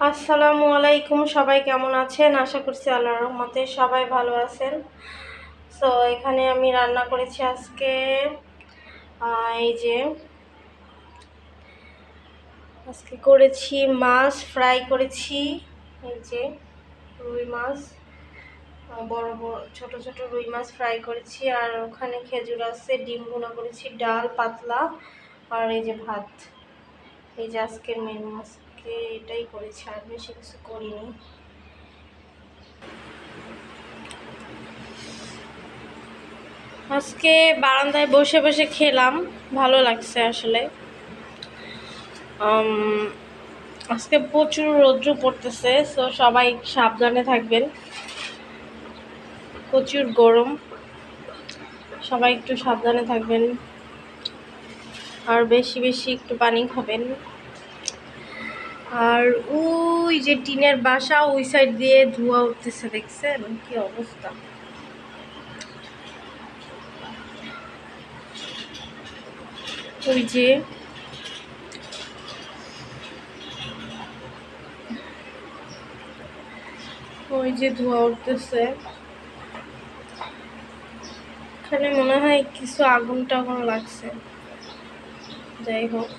আসসালামু আলাইকুম, সবাই কেমন আছেন? আশা করছি আল্লাহর রহমতে সবাই ভালো আছেন। সো এখানে আমি রান্না করেছি আজকে এই যে আজকে করেছি মাছ ফ্রাই করেছি। এই যে রুই মাছ, বড় বড় ছোট ছোট রুই মাছ ফ্রাই করেছি। আর ওখানে খেজুর আছে, ডিম ভুনা করেছি, ডাল পাতলা, আর এই যে ভাত। এই যে আজকের মেনু, আজকে এটাই করেছি, আর বেশি কিছু করিনি। আজকে বারান্দায় বসে বসে খেলাম, ভালো লাগছে আসলে। আজকে প্রচুর রৌদ্র পড়তেছে, সো সবাই সাবধানে থাকবেন। প্রচুর গরম, সবাই একটু সাবধানে থাকবেন, আর বেশি বেশি একটু পানি খাবেন। আর ওই যে টিনের বাসা, ওই সাইড দিয়ে ধোঁয়া উঠতেছে, দেখছেন কি অবস্থা। ওই যে ধোঁয়া উঠতেছে, এখানে মনে হয় কিছু আগুন টাগুন লাগছে। যাই হোক,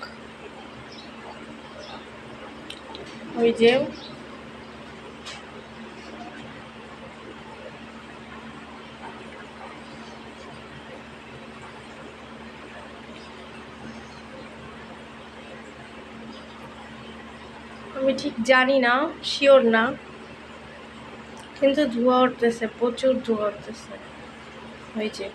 ওই যে আমি ঠিক জানি না, শিওর না, কিন্তু ধোঁয়া উঠতেছে, প্রচুর ধোঁয়া উঠতেছে। ওই যে